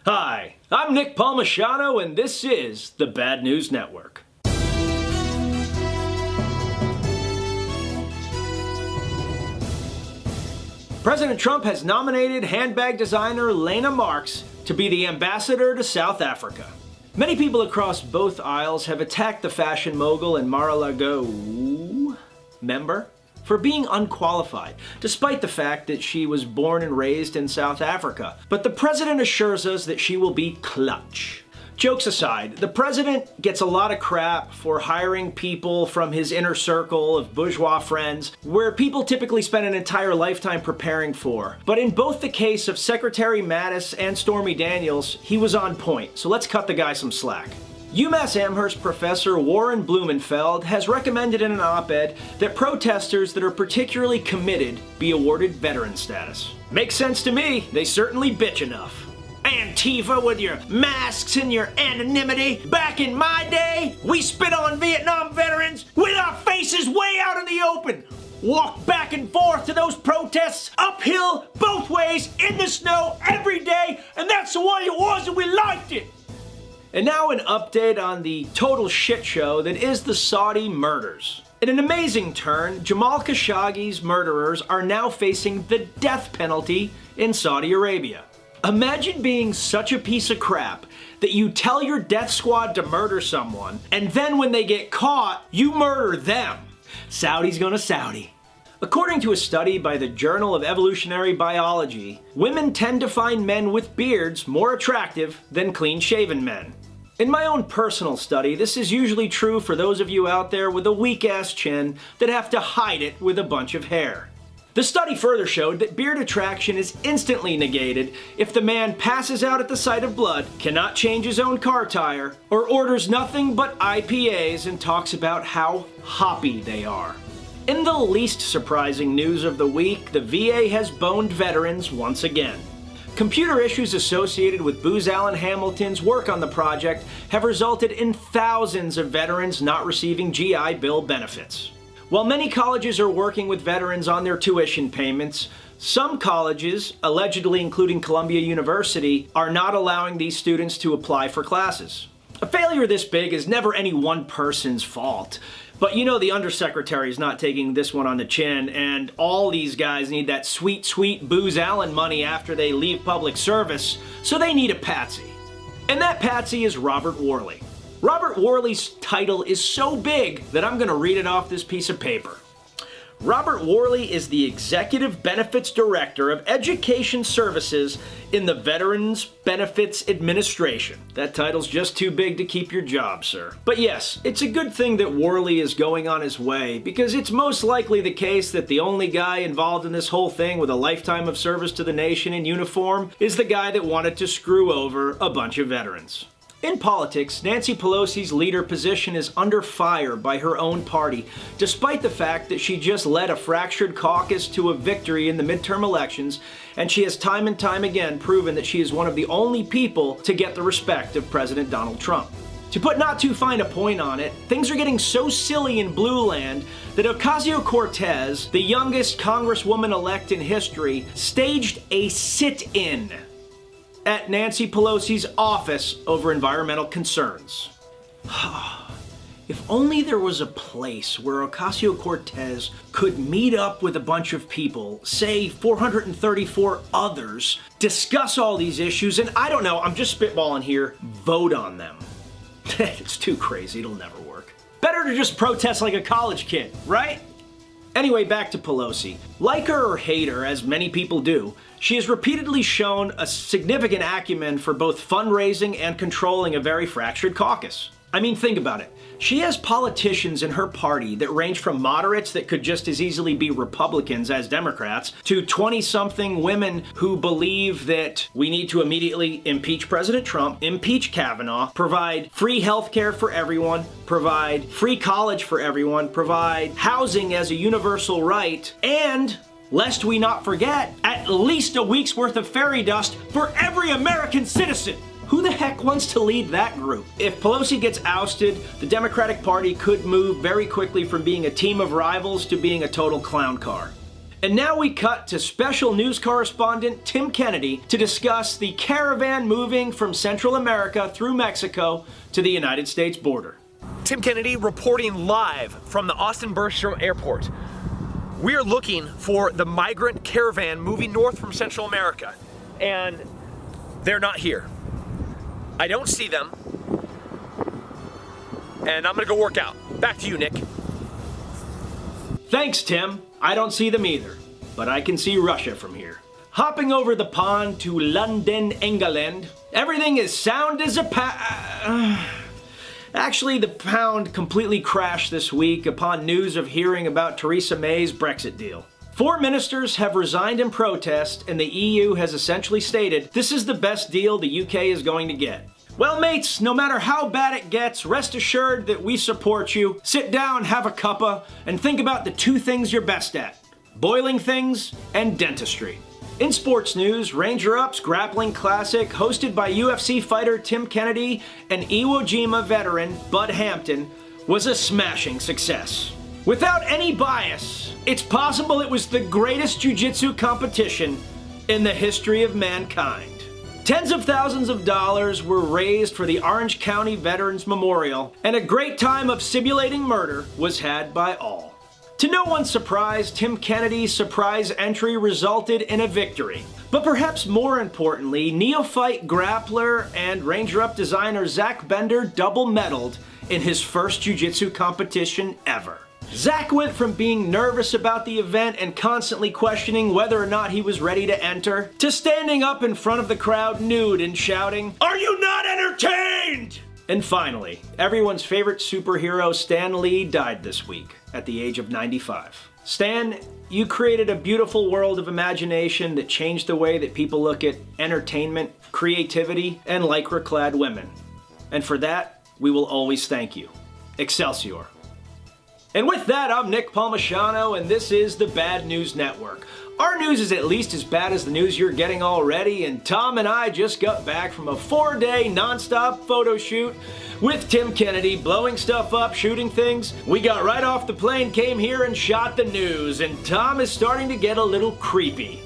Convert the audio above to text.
Hi, I'm Nick Palmisano, and this is the Bad News Network. President Trump has nominated handbag designer Lena Marks to be the ambassador to South Africa. Many people across both aisles have attacked the fashion mogul and Mar-a-Lago member for being unqualified, despite the fact that she was born and raised in South Africa. But the president assures us that she will be clutch. Jokes aside, the president gets a lot of crap for hiring people from his inner circle of bourgeois friends, where people typically spend an entire lifetime preparing for. But in both the case of Secretary Mattis and Stormy Daniels, he was on point, so let's cut the guy some slack. UMass Amherst professor Warren Blumenfeld has recommended in an op-ed that protesters that are particularly committed be awarded veteran status. Makes sense to me, they certainly bitch enough. Antifa with your masks and your anonymity. Back in my day, we spit on Vietnam veterans with our faces way out in the open. Walked back and forth to those protests, uphill, both ways, in the snow, every day, and that's the way it was and we liked it. And now an update on the total shit show that is the Saudi murders. In an amazing turn, Jamal Khashoggi's murderers are now facing the death penalty in Saudi Arabia. Imagine being such a piece of crap that you tell your death squad to murder someone, and then when they get caught, you murder them. Saudi's gonna Saudi. According to a study by the Journal of Evolutionary Biology, women tend to find men with beards more attractive than clean-shaven men. In my own personal study, this is usually true for those of you out there with a weak-ass chin that have to hide it with a bunch of hair. The study further showed that beard attraction is instantly negated if the man passes out at the sight of blood, cannot change his own car tire, or orders nothing but IPAs and talks about how hoppy they are. In the least surprising news of the week, the VA has boned veterans once again. Computer issues associated with Booz Allen Hamilton's work on the project have resulted in thousands of veterans not receiving GI Bill benefits. While many colleges are working with veterans on their tuition payments, some colleges, allegedly including Columbia University, are not allowing these students to apply for classes. A failure this big is never any one person's fault. But you know the undersecretary is not taking this one on the chin, and all these guys need that sweet, sweet Booz Allen money after they leave public service, so they need a patsy. And that patsy is Robert Worley. Robert Worley's title is so big that I'm going to read it off this piece of paper. Robert Worley is the Executive Benefits Director of Education Services in the Veterans Benefits Administration. That title's just too big to keep your job, sir. But yes, it's a good thing that Worley is going on his way, because it's most likely the case that the only guy involved in this whole thing with a lifetime of service to the nation in uniform is the guy that wanted to screw over a bunch of veterans. In politics, Nancy Pelosi's leader position is under fire by her own party, despite the fact that she just led a fractured caucus to a victory in the midterm elections, and she has time and time again proven that she is one of the only people to get the respect of President Donald Trump. To put not too fine a point on it, things are getting so silly in Blue Land that Ocasio-Cortez, the youngest congresswoman-elect in history, staged a sit-in at Nancy Pelosi's office over environmental concerns. If only there was a place where Ocasio-Cortez could meet up with a bunch of people, say 434 others, discuss all these issues, and I don't know, I'm just spitballing here, vote on them. It's too crazy, it'll never work. Better to just protest like a college kid, right? Anyway, back to Pelosi. Like her or hate her, as many people do, she has repeatedly shown a significant acumen for both fundraising and controlling a very fractured caucus. I mean, think about it. She has politicians in her party that range from moderates that could just as easily be Republicans as Democrats to 20-something women who believe that we need to immediately impeach President Trump, impeach Kavanaugh, provide free health care for everyone, provide free college for everyone, provide housing as a universal right, and lest we not forget, at least a week's worth of fairy dust for every American citizen. Who the heck wants to lead that group? If Pelosi gets ousted, the Democratic Party could move very quickly from being a team of rivals to being a total clown car. And now we cut to special news correspondent Tim Kennedy to discuss the Caravan moving from Central America through Mexico to the United States border. Tim Kennedy reporting live from the Austin Bergstrom Airport. We are looking for the migrant caravan moving north from Central America, and they're not here. I don't see them, and I'm gonna go work out. Back to you, Nick. Thanks, Tim. I don't see them either, but I can see Russia from here. Hopping over the pond to London, England, everything is sound as a Actually, the pound completely crashed this week upon news of hearing about Theresa May's Brexit deal. 4 ministers have resigned in protest, and the EU has essentially stated this is the best deal the UK is going to get. Well, mates, no matter how bad it gets, rest assured that we support you. Sit down, have a cuppa, and think about the 2 things you're best at: boiling things and dentistry. In sports news, Ranger Up's Grappling Classic, hosted by UFC fighter Tim Kennedy and Iwo Jima veteran Bud Hampton, was a smashing success. Without any bias, it's possible it was the greatest jiu-jitsu competition in the history of mankind. Tens of thousands of dollars were raised for the Orange County Veterans Memorial, and a great time of simulating murder was had by all. To no one's surprise, Tim Kennedy's surprise entry resulted in a victory. But perhaps more importantly, neophyte grappler and Ranger Up designer Zach Bender double medaled in his first jiu-jitsu competition ever. Zach went from being nervous about the event and constantly questioning whether or not he was ready to enter, to standing up in front of the crowd nude and shouting, "Are you not entertained?" And finally, everyone's favorite superhero Stan Lee died this week at the age of 95. Stan, you created a beautiful world of imagination that changed the way that people look at entertainment, creativity, and lycra-clad women. And for that, we will always thank you. Excelsior. And with that, I'm Nick Palmisano, and this is the Bad News Network. Our news is at least as bad as the news you're getting already, and Tom and I just got back from a 4-day non-stop photo shoot with Tim Kennedy, blowing stuff up, shooting things. We got right off the plane, came here and shot the news, and Tom is starting to get a little creepy.